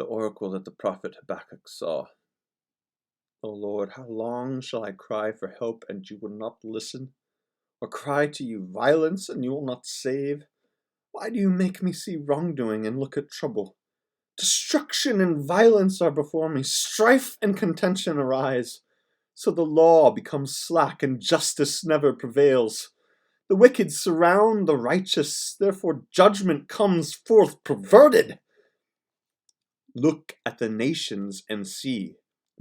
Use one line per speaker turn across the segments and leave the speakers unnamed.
The oracle that the prophet Habakkuk saw. O Lord, how long shall I cry for help and you will not listen? Or cry to you violence and you will not save? Why do you make me see wrongdoing and look at trouble? Destruction and violence are before me, strife and contention arise. So the law becomes slack and justice never prevails. The wicked surround the righteous, therefore judgment comes forth perverted. Look at the nations and see.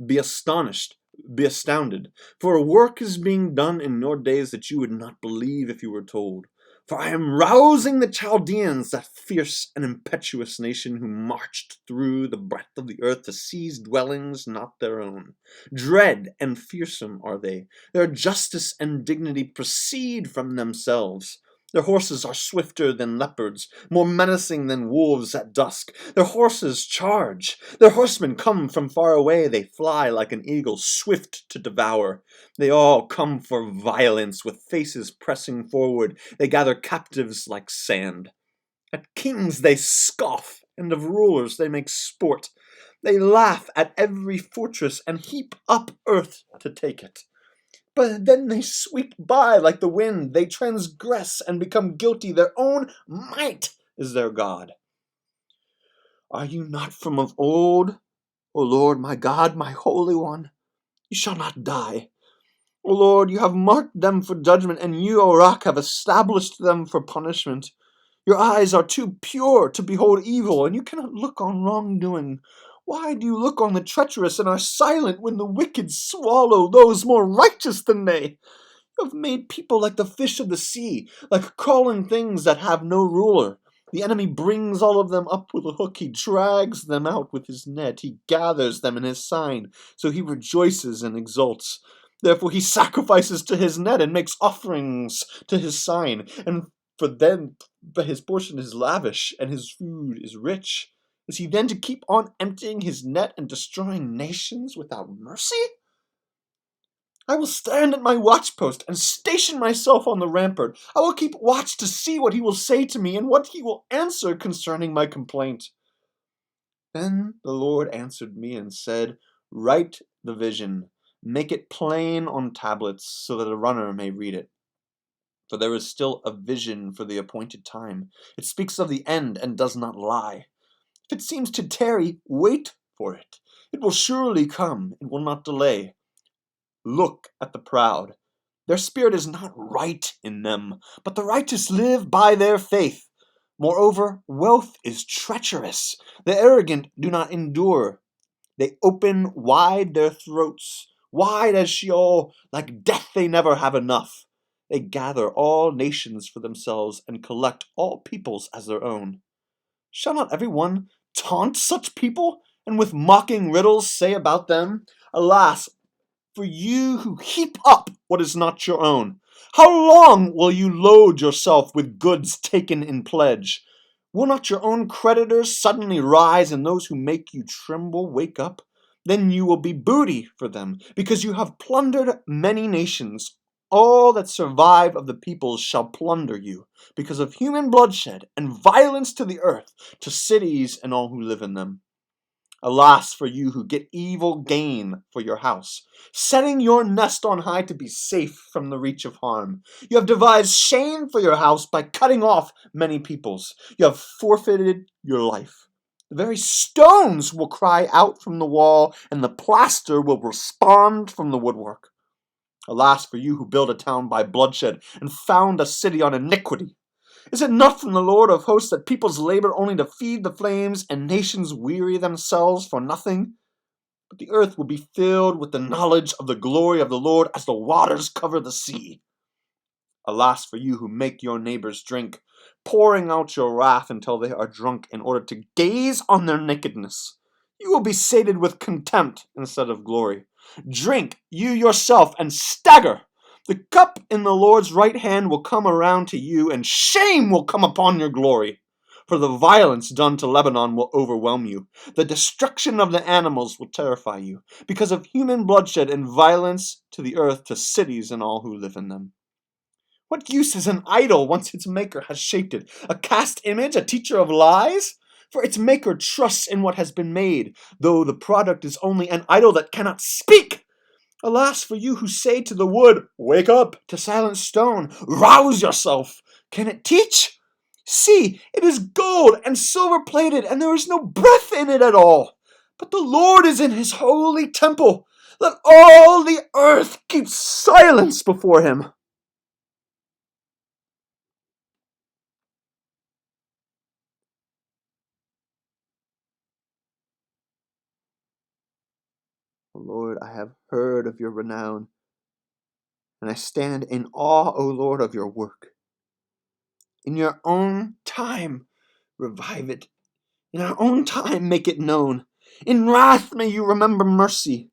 Be astonished, be astounded, for a work is being done in your days that you would not believe if you were told. For I am rousing the Chaldeans, that fierce and impetuous nation who marched through the breadth of the earth to seize dwellings not their own. Dread and fearsome are they. Their justice and dignity proceed from themselves. Their horses are swifter than leopards, more menacing than wolves at dusk. Their horses charge. Their horsemen come from far away. They fly like an eagle, swift to devour. They all come for violence, with faces pressing forward. They gather captives like sand. At kings they scoff, and of rulers they make sport. They laugh at every fortress and heap up earth to take it. But then they sweep by like the wind. They transgress and become guilty. Their own might is their God. Are you not from of old, O Lord, my God, my Holy One? You shall not die. O Lord, you have marked them for judgment, and you, O Rock, have established them for punishment. Your eyes are too pure to behold evil, and you cannot look on wrongdoing. Why do you look on the treacherous and are silent when the wicked swallow those more righteous than they? You have made people like the fish of the sea, like crawling things that have no ruler. The enemy brings all of them up with a hook. He drags them out with his net. He gathers them in his sign, so he rejoices and exults. Therefore he sacrifices to his net and makes offerings to his sign. And for them, but his portion is lavish and his food is rich. Is he then to keep on emptying his net and destroying nations without mercy? I will stand at my watchpost and station myself on the rampart. I will keep watch to see what he will say to me and what he will answer concerning my complaint. Then the Lord answered me and said, Write the vision, make it plain on tablets, so that a runner may read it. For there is still a vision for the appointed time. It speaks of the end and does not lie. If it seems to tarry, wait for it. It will surely come, it will not delay. Look at the proud. Their spirit is not right in them, but the righteous live by their faith. Moreover, wealth is treacherous. The arrogant do not endure. They open wide their throats, wide as Sheol. Like death they never have enough. They gather all nations for themselves and collect all peoples as their own. Shall not every one taunt such people, and with mocking riddles say about them, Alas, for you who heap up what is not your own. How long will you load yourself with goods taken in pledge? Will not your own creditors suddenly rise, and those who make you tremble wake up? Then you will be booty for them, because you have plundered many nations. All that survive of the peoples shall plunder you, because of human bloodshed and violence to the earth, to cities and all who live in them. Alas for you who get evil gain for your house, setting your nest on high to be safe from the reach of harm. You have devised shame for your house by cutting off many peoples. You have forfeited your life. The very stones will cry out from the wall, and the plaster will respond from the woodwork. Alas for you who build a town by bloodshed and found a city on iniquity. Is it not from the Lord of hosts that peoples labor only to feed the flames, and nations weary themselves for nothing? But the earth will be filled with the knowledge of the glory of the Lord as the waters cover the sea. Alas for you who make your neighbors drink, pouring out your wrath until they are drunk in order to gaze on their nakedness. You will be sated with contempt instead of glory. Drink you yourself and stagger. The cup in the Lord's right hand will come around to you, and shame will come upon your glory. For the violence done to Lebanon will overwhelm you. The destruction of the animals will terrify you, because of human bloodshed and violence to the earth, to cities and all who live in them. What use is an idol once its maker has shaped it? A cast image, a teacher of lies? for its maker trusts in what has been made, though the product is only an idol that cannot speak. Alas for you who say to the wood, "Wake up," to silent stone, "Rouse yourself." Can it teach? See, it is gold and silver-plated, and there is no breath in it at all. But the Lord is in his holy temple. Let all the earth keep silence before him. O Lord, I have heard of your renown, and I stand in awe, O Lord, of your work. In your own time, revive it. In our own time, make it known. In wrath may you remember mercy.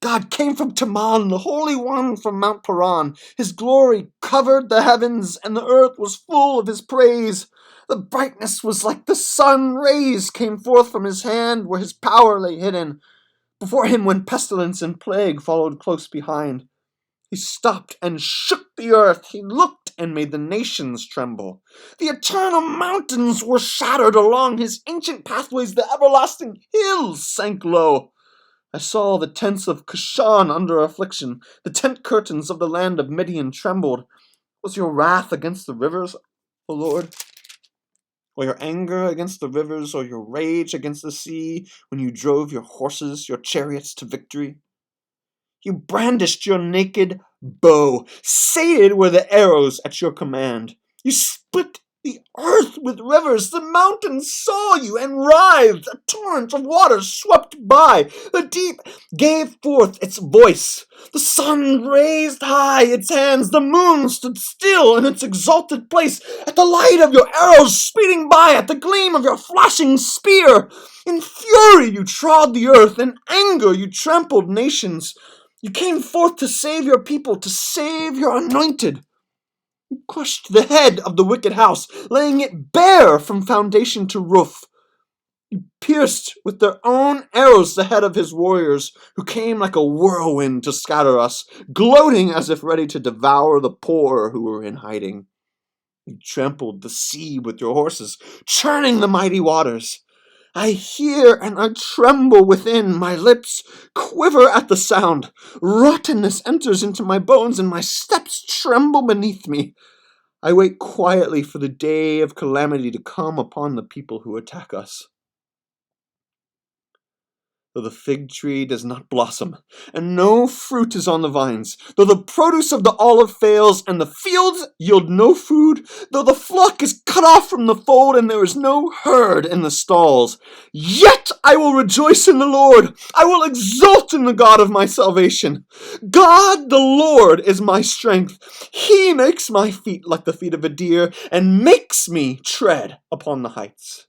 God came from Teman, the Holy One from Mount Paran. His glory covered the heavens, and the earth was full of his praise. The brightness was like the sun. Rays came forth from his hand, where his power lay hidden. Before him went pestilence, and plague followed close behind. He stopped and shook the earth. He looked and made the nations tremble. The eternal mountains were shattered. Along his ancient pathways the everlasting hills sank low. I saw the tents of Cushan under affliction. The tent curtains of the land of Midian trembled. Was your wrath against the rivers, O Lord? Or your anger against the rivers, or your rage against the sea, when you drove your horses, your chariots to victory? You brandished your naked bow. Sated were the arrows at your command. You split the earth with rivers. The mountains saw you and writhed. A torrent of water swept by. The deep gave forth its voice. The sun raised high its hands. The moon stood still in its exalted place. At the light of your arrows speeding by, at the gleam of your flashing spear. In fury you trod the earth. In anger you trampled nations. You came forth to save your people, to save your anointed. You crushed the head of the wicked house, laying it bare from foundation to roof. You pierced with their own arrows the head of his warriors, who came like a whirlwind to scatter us, gloating as if ready to devour the poor who were in hiding. You trampled the sea with your horses, churning the mighty waters. I hear and I tremble within. My lips quiver at the sound. Rottenness enters into my bones, and my steps tremble beneath me. I wait quietly for the day of calamity to come upon the people who attack us. Though the fig tree does not blossom, and no fruit is on the vines, though the produce of the olive fails, and the fields yield no food, though the flock is cut off from the fold, and there is no herd in the stalls, yet I will rejoice in the Lord. I will exult in the God of my salvation. God the Lord is my strength. He makes my feet like the feet of a deer, and makes me tread upon the heights.